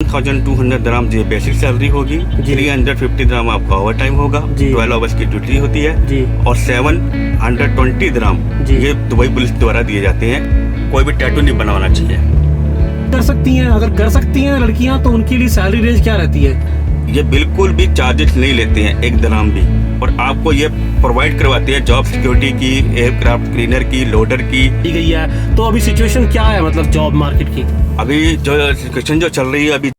1200 dirham जी basic salary होगी, 350 dirham आपका over time होगा, 12 आवर्स की ड्यूटी होती है और 720 dirham ये दुबई पुलिस द्वारा दिए जाते हैं। कोई भी टैटू नहीं बनवाना चाहिए। कर सकती हैं, अगर कर सकती हैं लड़कियां तो उनके लिए सैलरी रेंज क्या रहती है? ये बिल्कुल भी चार्जेस नहीं लेते हैं, 1 dirham भी, और आपको ये प्रोवाइड करवाते हैं जॉब सिक्योरिटी की, एयरक्राफ्ट क्लीनर की, लोडर की गई है। तो अभी सिचुएशन क्या है मतलब जॉब मार्केट की? अभी जो सिचुएशन जो चल रही है अभी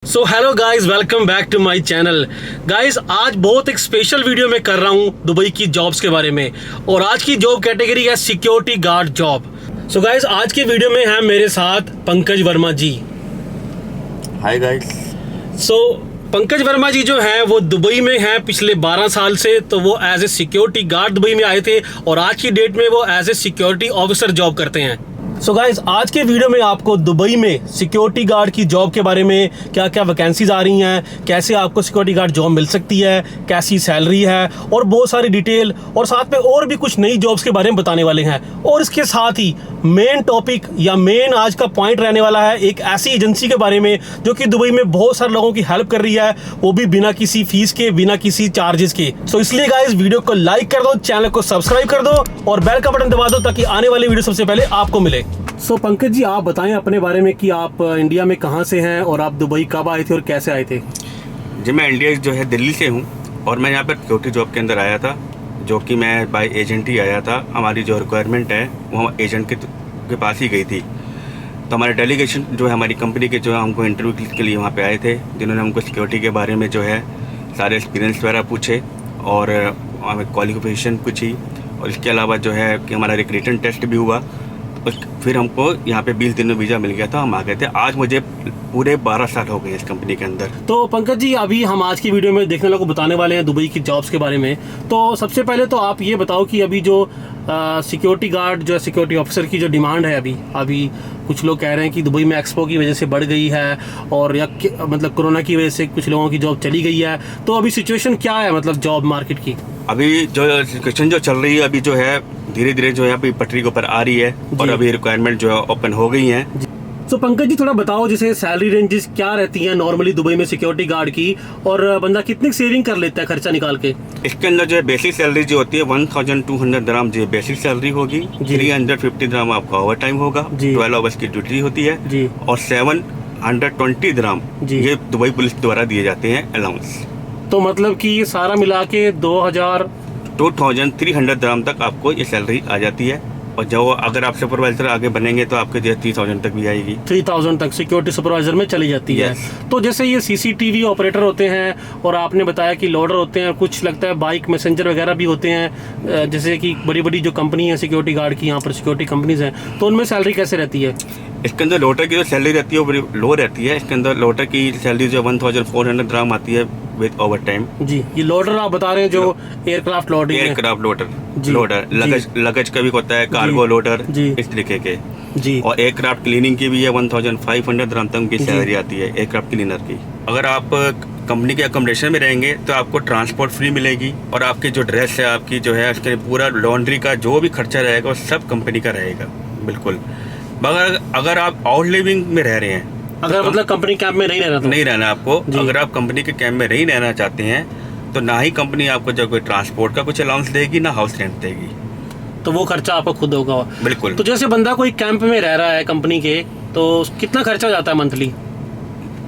so hello guys, welcome back to my channel. Guys आज बहुत एक स्पेशल वीडियो मैं कर रहा हूँ दुबई की जॉब्स के बारे में, और आज की जॉब कैटेगरी है security guard job. So guys आज की वीडियो में है मेरे साथ Pankaj Verma ji. Hi guys. So Pankaj Verma ji जो हैं वो दुबई में हैं पिछले 12 साल से। तो वो as a security guard Dubai में आए थे और आज की डेट में वो as a security officer job करते हैं। सो गाइज आज के वीडियो में आपको दुबई में सिक्योरिटी गार्ड की जॉब के बारे में, क्या क्या वैकेंसीज आ रही हैं, कैसे आपको सिक्योरिटी गार्ड जॉब मिल सकती है, कैसी सैलरी है, और बहुत सारी डिटेल, और साथ में और भी कुछ नई जॉब्स के बारे में बताने वाले हैं। और इसके साथ ही मेन टॉपिक या मेन आज का पॉइंट रहने वाला है एक ऐसी एजेंसी के बारे में जो कि दुबई में बहुत सारे लोगों की हेल्प कर रही है, वो भी बिना किसी फीस के, बिना किसी चार्जेस के। सो इसलिए गाइज वीडियो को लाइक कर दो, चैनल को सब्सक्राइब कर दो और बेल का बटन दबा दो ताकि आने वाली वीडियो सबसे पहले आपको मिले। सो पंकज जी आप बताएं अपने बारे में कि आप इंडिया में कहाँ से हैं और आप दुबई कब आए थे और कैसे आए थे? जी मैं इंडिया जो है दिल्ली से हूँ और मैं यहाँ पर सिक्योरिटी जॉब के अंदर आया था, जो कि मैं बाय एजेंट ही आया था। हमारी जो रिक्वायरमेंट है वो एजेंट के पास ही गई थी। तो हमारे डेलीगेशन जो है हमारी कंपनी के जो है हमको इंटरव्यू के लिए वहाँ पे आए थे, जिन्होंने हमको सिक्योरिटी के बारे में जो है सारे एक्सपीरियंस वगैरह पूछे और हमें क्वालिफिकेशन पूछी, और इसके अलावा जो है कि हमारा एक रिटन टेस्ट भी हुआ। फिर हमको यहाँ पे 20 दिन में वीज़ा मिल गया था, हम आ गए थे। आज मुझे पूरे 12 साल हो गए इस कंपनी के अंदर। तो पंकज जी अभी हम आज की वीडियो में देखने वालों को बताने वाले हैं दुबई की जॉब्स के बारे में। तो सबसे पहले तो आप ये बताओ कि अभी जो सिक्योरिटी गार्ड जो सिक्योरिटी ऑफिसर की जो डिमांड है अभी कुछ लोग कह रहे हैं कि दुबई में एक्सपो की वजह से बढ़ गई है, और या मतलब कोरोना की वजह से कुछ लोगों की जॉब चली गई है। तो अभी सिचुएशन क्या है मतलब जॉब मार्केट की? अभी जो सिचुएशन जो चल रही है अभी जो है धीरे धीरे जो है अभी पटरी के ऊपर आ रही है और अभी रिक्वायरमेंट जो है ओपन हो गई है। तो पंकज जी थोड़ा बताओ जैसे सैलरी रेंजेस क्या रहती हैं नॉर्मली दुबई में सिक्योरिटी गार्ड की, और बंदा कितनी सेविंग कर लेता है खर्चा निकाल के? इसके अंदर जो है बेसिक सैलरी जो होती है 1200 dirham जी बेसिक सैलरी होगी, 350 dirham आपका ओवर टाइम होगा, 12 आवर्स की ड्यूटी होती है और 720 dirham ये दुबई पुलिस द्वारा दिए जाते हैं अलाउंस। तो मतलब कि ये सारा मिला के 2300 dirham तक आपको ये सैलरी आ जाती है। और जो अगर आप सुपरवाइजर आगे बनेंगे तो आपके जो 3000 तक भी आएगी। 3000 तक सिक्योरिटी सुपरवाइजर में चली जाती है। तो जैसे ये सीसीटीवी ऑपरेटर होते हैं, और आपने बताया कि लोडर होते हैं, कुछ लगता है बाइक मैसेंजर वगैरह भी होते हैं, जैसे कि बड़ी बड़ी जो कंपनी है सिक्योरिटी गार्ड की, यहाँ पर सिक्योरिटी कंपनीज हैं, तो उनमें सैलरी कैसे रहती है? इसके अंदर लोडर की जो सैलरी रहती है वो बड़ी लो रहती है। इसके अंदर लोडर की सैलरी जो 1400 dirham आती है विद ओवर टाइम। जी ये लोडर आप बता रहे हैं जो एयरक्राफ्ट लोडर लगेज का भी होता है, कार्गो लोडर, इस तरीके के जी। और एयरक्राफ्ट क्लीनिंग की भी है 1500 dirham तक की सैलरी आती है एयरक्राफ्ट क्लीनर की। अगर आप कंपनी के अकोमोडेशन में रहेंगे तो आपको ट्रांसपोर्ट फ्री मिलेगी, और आपकी जो ड्रेस है आपकी जो है उसके पूरा लॉन्ड्री का जो भी खर्चा रहेगा वो सब कंपनी का रहेगा बिल्कुल। मगर अगर आप आउट लिविंग में रह रहे हैं, अगर मतलब कंपनी कैंप में नहीं रहना तो नहीं रहना आपको, अगर आप कंपनी के कैंप में नहीं रहना चाहते हैं तो ना ही कंपनी आपको जो कोई ट्रांसपोर्ट का कुछ अलाउंस देगी, ना हाउस रेंट देगी, तो वो खर्चा आपको खुद होगा बिल्कुल। तो जैसे बंदा कोई कैंप में रह रहा है कंपनी के, तो कितना खर्चा हो जाता है मंथली?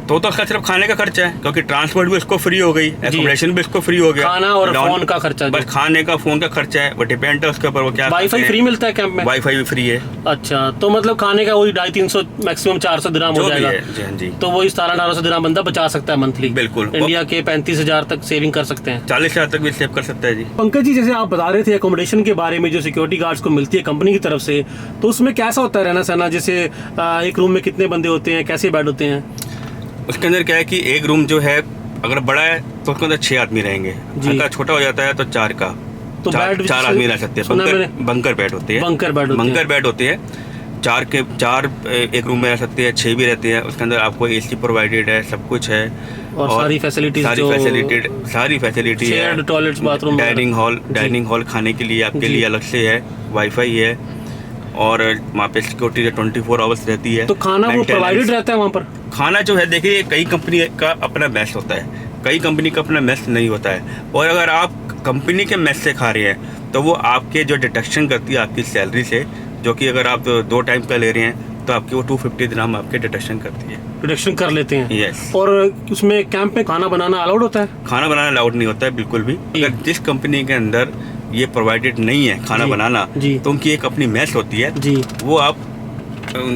तो सिर्फ खाने का खर्चा है, क्योंकि ट्रांसपोर्ट भी उसको फ्री हो गई, एकोमोडेशन भी उसको फ्री हो गया, खाना और फोन का खर्चा, बस खाने का फोन का खर्चा है, वो डिपेंड है उसके ऊपर वो क्या। वाईफाई फ्री मिलता है कैंप में? वाईफाई भी फ्री है। अच्छा, तो मतलब खाने का वही 250-300 मैक्सिमम 400 dirham हो जाएगा जी। तो वही 1700-1800 dirham बंदा बचा सकता है मंथली बिल्कुल। इंडिया के 35,000 तक सेविंग कर सकते हैं, 40,000 तक भी सेव कर सकता है जी। पंकज जी जैसे आप बता रहे थे अकोमोडेशन के बारे में जो सिक्योरिटी गार्ड्स को मिलती है कंपनी की तरफ से, तो उसमें कैसा होता है रहना सहना? जैसे एक रूम में कितने बंदे होते हैं, कैसे बेड होते हैं? उसके अंदर क्या है कि एक रूम जो है अगर बड़ा है तो उसके अंदर 6 आदमी रहेंगे, अगर छोटा हो जाता है तो 4 का, तो 4 आदमी रह सकते हैं। बंकर बेड होते हैं, बंकर बेड होते हैं। 4 एक रूम में रह सकते हैं, 6 भी रहते हैं। उसके अंदर आपको AC प्रोवाइडेड है, सब कुछ है। और सारी फैसिलिटीज, सारी फैसिलिटी है, shared toilets, bathroom, dining hall खाने के लिए आपके लिए अलग से है, वाईफाई है, और वहाँ पे सिक्योरिटी 24 आवर्स रहती है। तो खाना वो प्रोवाइडेड रहता है वहाँ पर? खाना जो है देखिए, कई कंपनी का अपना मेस होता है, कई कंपनी का अपना मेस नहीं होता है, और अगर आप कंपनी के मेस से खा रहे हैं तो वो आपके जो डिडक्शन करती है आपकी सैलरी से, जो कि अगर आप 2 टाइम का ले रहे हैं तो आपकी वो 250 दिरहम आपके डिडक्शन करती है, डिडक्शन कर लेते हैं। यस। और उसमें कैंप में खाना बनाना अलाउड होता है? खाना बनाना अलाउड नहीं होता है बिल्कुल भी। अगर जिस कंपनी के अंदर ये प्रोवाइडेड नहीं है खाना बनाना, तो उनकी एक अपनी मेस होती है जी, वो आप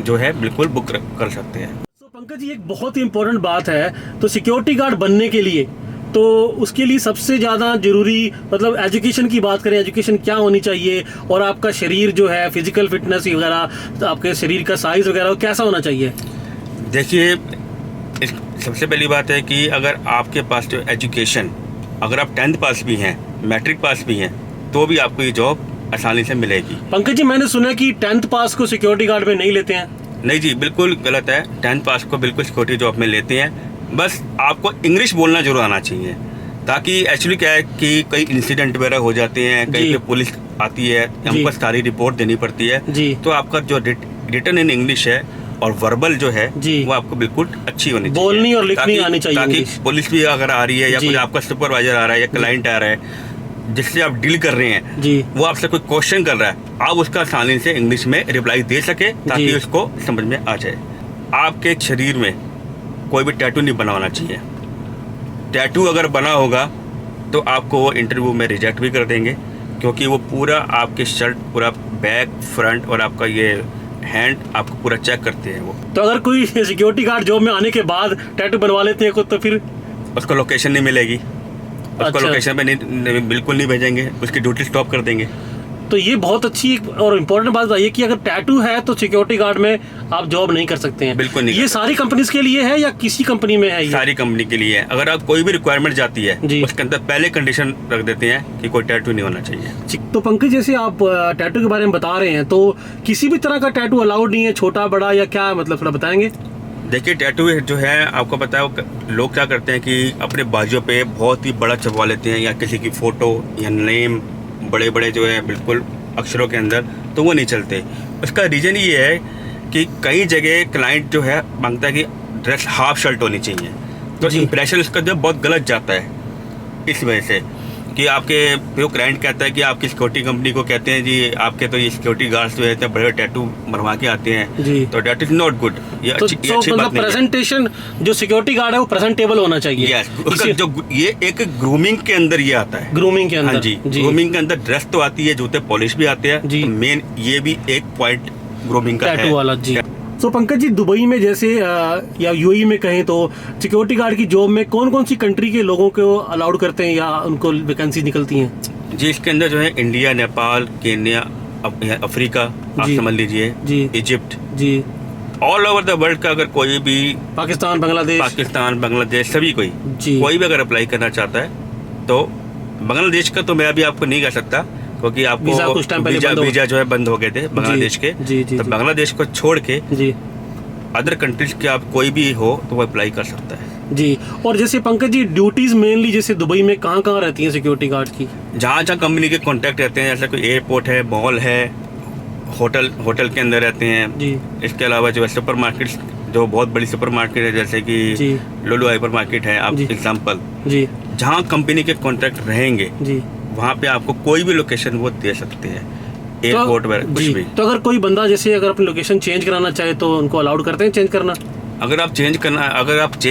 जो है बिल्कुल बुक कर सकते हैं। तो पंकज जी, एक बहुत ही इम्पोर्टेंट बात है, तो सिक्योरिटी गार्ड बनने के लिए तो उसके लिए सबसे ज़्यादा ज़रूरी, मतलब एजुकेशन की बात करें, एजुकेशन क्या होनी चाहिए, और आपका शरीर जो है फिजिकल फिटनेस वगैरह, आपके शरीर का साइज़ वगैरह कैसा होना चाहिए? देखिए, सबसे पहली बात है कि अगर आपके पास जो एजुकेशन, अगर आप 10th पास भी हैं, मैट्रिक पास भी हैं, तो भी आपको ये जॉब आसानी से मिलेगी। पंकज जी, मैंने सुना कि 10th पास को सिक्योरिटी गार्ड में नहीं लेते हैं। नहीं जी, बिल्कुल गलत है। 10th पास को बिल्कुल सिक्योरिटी जॉब में लेते हैं, बस आपको इंग्लिश बोलना जरूर आना चाहिए, ताकि एक्चुअली क्या है कि कई इंसिडेंट वगैरह हो जाते हैं, कहीं पे पुलिस आती है, हमको सारी रिपोर्ट देनी पड़ती है, तो आपका जो रिटन इन इंग्लिश है और वर्बल जो है वो आपको बिल्कुल अच्छी होनी चाहिए, बोलनी और लिखनी आनी चाहिए, ताकि पुलिस भी अगर आ रही है या कोई आपका सुपरवाइजर आ रहा है या क्लाइंट आ रहा है जिससे आप डील कर रहे हैं जी, वो आपसे कोई क्वेश्चन कर रहा है, आप उसका आसानी से इंग्लिश में रिप्लाई दे सके, ताकि उसको समझ में आ जाए। आपके शरीर में कोई भी टैटू नहीं बनवाना चाहिए। टैटू अगर बना होगा तो आपको वो इंटरव्यू में रिजेक्ट भी कर देंगे, क्योंकि वो पूरा आपके शर्ट, पूरा बैक, फ्रंट और आपका ये हैंड आपको पूरा चेक करते हैं वो। तो अगर कोई सिक्योरिटी गार्ड जॉब में आने के बाद टैटू बनवा लेते हैं तो फिर उसको लोकेशन नहीं मिलेगी, उसको लोकेशन पे नहीं, बिल्कुल नहीं भेजेंगे, उसकी ड्यूटी स्टॉप कर देंगे। तो ये बहुत अच्छी और इम्पोर्टेंट बात है कि अगर टैटू है तो सिक्योरिटी गार्ड में आप जॉब नहीं कर सकते हैं। बिल्कुल नहीं। ये सारी कंपनीज के लिए है या किसी कंपनी में है? ये सारी कंपनी के लिए है। अगर आप कोई भी रिक्वायरमेंट जाती है उसके अंदर पहले कंडीशन रख देते हैं कि कोई टैटू नहीं होना चाहिए। तो पंकज, जैसे आप टैटू के बारे में बता रहे हैं, तो किसी भी तरह का टैटू अलाउड नहीं है, छोटा बड़ा या क्या, मतलब थोड़ा बताएंगे? देखिए, टैटू जो है आपको पता है, लोग क्या करते हैं कि अपने बाजुओं पे बहुत ही बड़ा छपवा लेते हैं, या किसी की फोटो या नेम बड़े बड़े जो है बिल्कुल अक्षरों के अंदर, तो वो नहीं चलते। उसका रीज़न ये है कि कई जगह क्लाइंट जो है मांगता है कि ड्रेस हाफ शर्ट होनी चाहिए, तो इंप्रेशन उसका जो बहुत गलत जाता है, इस वजह से कि आपके जो क्लाइंट कहता है कि आपकी सिक्योरिटी कंपनी को कहते हैं जी आपके तो ये सिक्योरिटी गार्ड्स जो है इतने बड़े टैटू बनवा के आते हैं जी, तो डेट इज नॉट गुड। ये अच्छी बात नहीं है। प्रेजेंटेशन जो सिक्योरिटी गार्ड है वो प्रेजेंटेबल होना चाहिए। यस, जो ये एक ग्रूमिंग के अंदर ये आता है, ग्रूमिंग के अंदर। हाँ जी, ग्रूमिंग के अंदर ड्रेस तो आती है, जूते पॉलिश भी आते हैं, तो मेन ये भी एक पॉइंट ग्रूमिंग का टैटू वाला जी। तो पंकज जी, दुबई में जैसे या यूएई में कहें तो सिक्योरिटी गार्ड की जॉब में कौन कौन सी कंट्री के लोगों को अलाउड करते हैं या उनको वैकेंसी निकलती हैं? जी, इसके अंदर जो है इंडिया, नेपाल, केन्या, अफ्रीका, आप समझ लीजिए जी, इजिप्ट जी, ऑल ओवर द वर्ल्ड का अगर कोई भी, पाकिस्तान, बांग्लादेश सभी कोई भी अगर अप्लाई करना चाहता है तो बांग्लादेश का तो मैं अभी आपको नहीं कह सकता, क्योंकि आपको वीजा जो है बंद हो गए थे बांग्लादेश के, तो बांग्लादेश को छोड़ के अदर कंट्रीज के आप कोई भी हो तो वो अप्लाई कर सकता है जी। और जैसे पंकज जी, ड्यूटीज मेनली जैसे दुबई में कहाँ कहाँ रहती हैं सिक्योरिटी गार्ड की? जहाँ जहाँ कंपनी के कॉन्टैक्ट रहते हैं, जैसे कोई एयरपोर्ट है, मॉल है, होटल के अंदर रहते हैं जी। इसके अलावा जो है सुपर मार्केट, जो बहुत बड़ी सुपर मार्केट है जैसे कि लोलो हाइपर मार्केट है, आप एग्जाम्पल जी, जहाँ कंपनी के कॉन्ट्रैक्ट रहेंगे जी, वहाँ पे आपको कोई भी लोकेशन वो दे सकते हैं, एयरपोर्ट वगैरह कुछ भी। तो अगर कोई बंदा जैसे अगर अपनी लोकेशन चेंज कराना चाहे तो उनको अलाउड करते हैं चेंज करना? अगर आप चेंज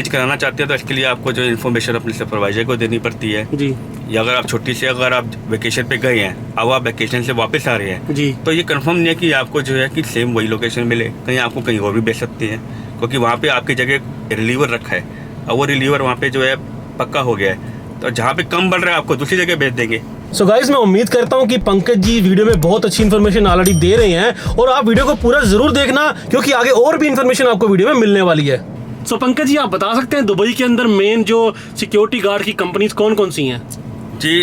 कराना चाहते हैं तो इसके लिए आपको जो इन्फॉर्मेशन अपने सुपरवाइजर को देनी पड़ती है जी। या अगर आप छुट्टी से अगर आप वेकेशन पे गए हैं, अब आप वेकेशन से वापस आ रहे हैं जी, तो ये कंफर्म नहीं है कि आपको जो है कि सेम वही लोकेशन मिले, कहीं आपको कहीं और भी भेज सकते हैं, क्योंकि वहाँ पे आपकी जगह रिलीवर रखा है और वो रिलीवर वहाँ पे जो है पक्का हो गया है, तो जहाँ पे कम बढ़ रहा है आपको दूसरी जगह भेज देंगे। सो गाइस, मैं उम्मीद करता हूँ कि पंकज जी वीडियो में बहुत अच्छी इन्फॉर्मेशन ऑलरेडी दे रहे हैं, और आप वीडियो को पूरा जरूर देखना, क्योंकि आगे और भी इन्फॉर्मेशन आपको वीडियो में मिलने वाली है। सो पंकज जी, आप बता सकते हैं दुबई के अंदर मेन जो सिक्योरिटी गार्ड की कंपनीज कौन कौन सी हैं? जी,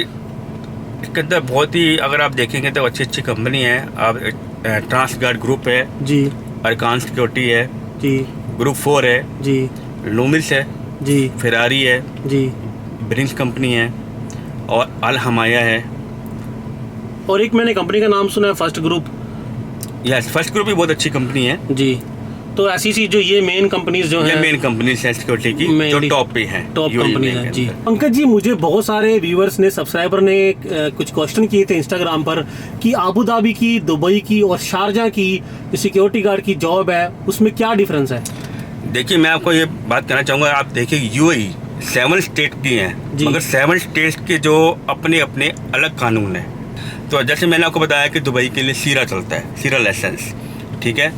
इसके अंदर बहुत ही अगर आप देखेंगे तो अच्छी कंपनी है। आप ट्रांस गार्ड ग्रुप है जी, अरकान सिक्योरिटी है जी, ग्रुप 4 है जी, लूमिस है जी, फेरारी है, जी, ब्रिंक्स कंपनी है और अल हमाया है। और एक मैंने कंपनी का नाम सुना है, first group. Yes, first group भी बहुत अच्छी कंपनी है। जी, तो ऐसी सी जो ये मेन कंपनीज जो ये हैं, मेन कंपनी है सिक्योरिटी की, जो Mainly टॉप पे है, टॉप UAE कंपनी में है। के जी अंदर। पंकज जी, मुझे बहुत सारे व्यूअर्स ने, सब्सक्राइबर ने कुछ क्वेश्चन किए थे इंस्टाग्राम पर कि अबू धाबी की, दुबई की और शारजा की जो सिक्योरिटी गार्ड की जॉब है उसमें क्या डिफरेंस है? देखिए, मैं आपको ये बात कहना चाहूँगा, आप देखिए UAE 7 स्टेट की हैं, जी। मगर 7 स्टेट्स के जो अपने अपने अलग कानून हैं। तो जैसे मैंने आपको बताया कि दुबई के लिए सीरा चलता है, सीरा लाइसेंस, ठीक है।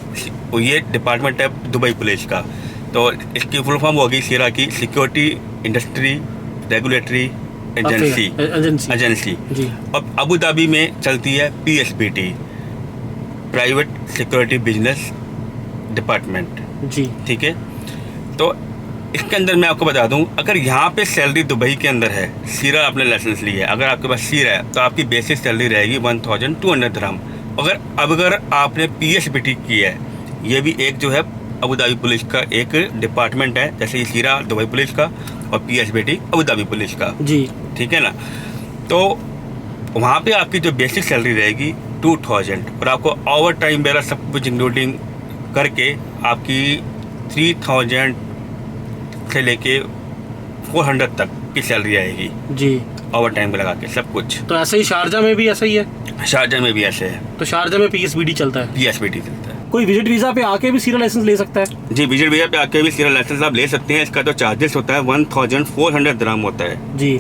और ये डिपार्टमेंट है दुबई पुलिस का। तो इसकी फुल फॉर्म होगी सीरा की, security industry regulatory agency. Agency. जी। अब अबू धाबी में चलती है PSBT, private security business department. जी। ठीक है। तो इसके अंदर मैं आपको बता दूं, अगर यहाँ पे सैलरी दुबई के अंदर है, सीरा आपने लाइसेंस लिया है, अगर आपके पास सीरा है तो आपकी बेसिक सैलरी रहेगी 1200 दिरहम। अगर आपने PSBT की है, ये भी एक जो है अबू धाबी पुलिस का एक डिपार्टमेंट है, जैसे ये सीरा दुबई पुलिस का और PSBT अबू धाबी पुलिस का। जी। ठीक है ना। तो वहाँ पे आपकी जो बेसिक सैलरी रहेगी 2000, और आपको ओवर टाइम वगैरह सब कुछ इंक्लूडिंग करके आपकी 3000 से लेके 400 तक की सैलरी आएगी। जी। ओवर टाइम लगा के सब कुछ। तो ऐसे ही शारजा में भी ऐसा ही है? शारजा में भी ऐसे है। तो शारजा में PSBT चलता है? PSBT चलता है। कोई विजिट वीजा पे आके भी सीरा लाइसेंस ले सकता है? जी, विजिट वीजा पे आके भी सीरा लाइसेंस आप ले सकते हैं। इसका जो चार्जेस होता है 1400 दिरहम होता है। जी।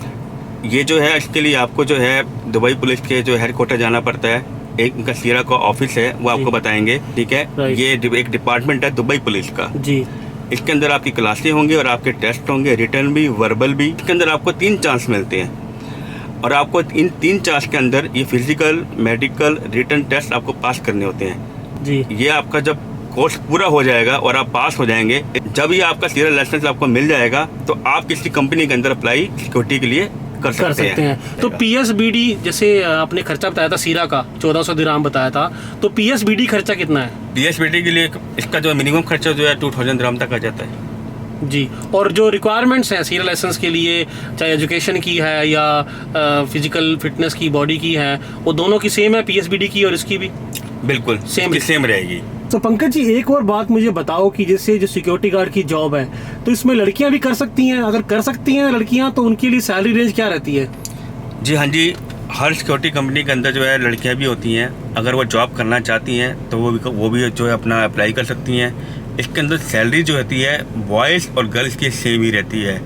ये जो है, इसके लिए आपको जो है दुबई पुलिस के जो हेडक्वार्टर जाना पड़ता है। एक उनका सीरा का ऑफिस है, वो आपको बताएंगे। ठीक है। ये एक डिपार्टमेंट है दुबई पुलिस का। जी। इसके अंदर आपकी क्लासें होंगी और आपके टेस्ट होंगे, रिटर्न भी, वर्बल भी। इसके अंदर आपको 3 चांस मिलते हैं और आपको इन 3 चांस के अंदर ये फिजिकल, मेडिकल, रिटर्न टेस्ट आपको पास करने होते हैं। जी। ये आपका जब कोर्स पूरा हो जाएगा और आप पास हो जाएंगे, जब ये आपका सीरियल लाइसेंस आपको मिल जाएगा तो आप किसी कंपनी के अंदर अप्लाई सिक्योरिटी के लिए कर सकते हैं। तो PSBT, जैसे आपने खर्चा बताया था सीरा का 1400 दिरहम बताया था, तो PSBT खर्चा कितना है? PSBT के लिए इसका जो मिनिमम खर्चा जो है 2000 दिरहम तक आ जाता है। जी। और जो रिक्वायरमेंट्स हैं सीरियल लाइसेंस के लिए, चाहे एजुकेशन की है या फिजिकल फिटनेस की, बॉडी की है, वो दोनों की सेम है, PSBT की और इसकी भी? बिल्कुल सेम रहेगी। तो पंकज जी, एक और बात मुझे बताओ कि जैसे जो सिक्योरिटी गार्ड की जॉब है, तो इसमें लड़कियां भी कर सकती हैं? अगर कर सकती हैं लड़कियां, तो उनके लिए सैलरी रेंज क्या रहती है? जी हाँ जी, हर सिक्योरिटी कंपनी के अंदर जो है लड़कियां भी होती हैं। अगर वो जॉब करना चाहती हैं तो वो भी जो है अपना अप्लाई कर सकती हैं। इसके अंदर सैलरी जो होती है बॉयज़ और गर्ल्स की सेम ही रहती है।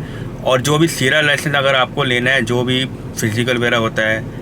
और जो भी सीरा लाइसेंस अगर आपको लेना है, जो भी फिजिकल वगैरह होता है,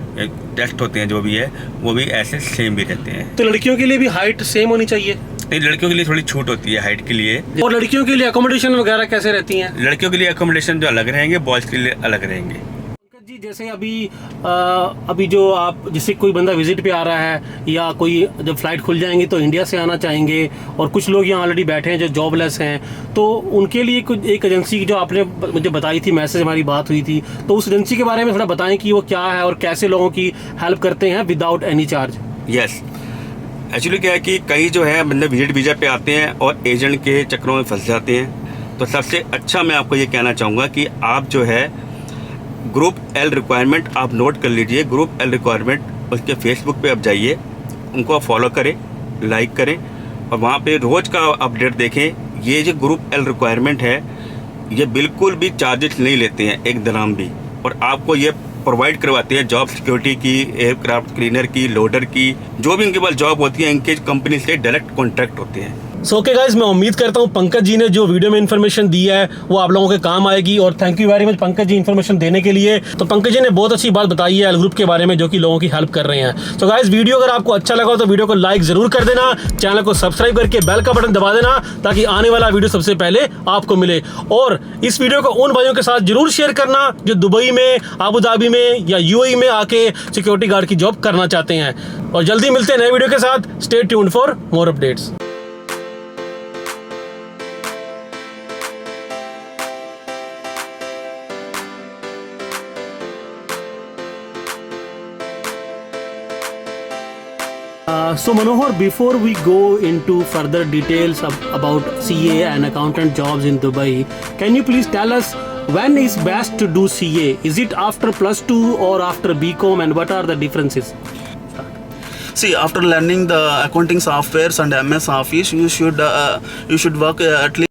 टेस्ट होते हैं, जो भी है वो भी ऐसे सेम भी रहते हैं। तो लड़कियों के लिए भी हाइट सेम होनी चाहिए? नहीं, लड़कियों के लिए थोड़ी छूट होती है हाइट के लिए। और लड़कियों के लिए अकोमोडेशन वगैरह कैसे रहती हैं? लड़कियों के लिए अकोमोडेशन जो अलग रहेंगे, बॉयज़ के लिए अलग रहेंगे। पंकज जी, जैसे अभी जो आप, जैसे कोई बंदा विजिट पे आ रहा है या कोई जब फ्लाइट खुल जाएंगी तो इंडिया से आना चाहेंगे, और कुछ लोग यहाँ ऑलरेडी बैठे हैं जो जॉबलेस हैं, तो उनके लिए कुछ एक एजेंसी की जो आपने मुझे बताई थी, मैसेज हमारी बात हुई थी, तो उस एजेंसी के बारे में थोड़ा बताएं कि वो क्या है और कैसे लोगों की हेल्प करते हैं without any charge. Yes, actually क्या है कि कई जो है बंदे विजिट वीज़ा पे आते हैं और एजेंट के चक्करों में फंस जाते हैं। तो सबसे अच्छा मैं आपको ये कहना चाहूँगा कि आप जो है ग्रुप L रिक्वायरमेंट आप नोट कर लीजिए। ग्रुप L रिक्वायरमेंट, उसके फेसबुक पे आप जाइए, उनको आप फॉलो करें, लाइक करें और वहाँ पे रोज़ का अपडेट देखें। ये जो ग्रुप L रिक्वायरमेंट है, ये बिल्कुल भी चार्जेस नहीं लेते हैं, एक दिरहम भी, और आपको ये प्रोवाइड करवाते हैं जॉब सिक्योरिटी की, एयरक्राफ्ट क्लीनर की, लोडर की, जो भी इनके पास जॉब होती है, इनके कंपनी से डायरेक्ट कॉन्ट्रैक्ट होते हैं। सो ओके गाइस, मैं उम्मीद करता हूँ पंकज जी ने जो वीडियो में इन्फॉर्मेशन दी है वो आप लोगों के काम आएगी, और thank you very much Pankaj ji information देने के लिए। तो पंकज जी ने बहुत अच्छी बात बताई है एल ग्रुप के बारे में, जो कि लोगों की हेल्प कर रहे हैं। तो गाइस, वीडियो अगर आपको अच्छा लगा हो तो वीडियो को लाइक जरूर कर देना, चैनल को सब्सक्राइब करके बेल का बटन दबा देना, ताकि आने वाला वीडियो सबसे पहले आपको मिले। और इस वीडियो को उन भाइयों के साथ जरूर शेयर करना जो दुबई में, अबू धाबी में या UAE में आके सिक्योरिटी गार्ड की जॉब करना चाहते हैं। और जल्दी मिलते हैं नए वीडियो के साथ। Stay tuned for more updates. So Manohar, before we go into further details about CA and accountant jobs in Dubai, can you please tell us when is best to do CA? Is it after +2 or after BCom, and what are the differences? See, after learning the accounting softwares and MS Office, you should work at least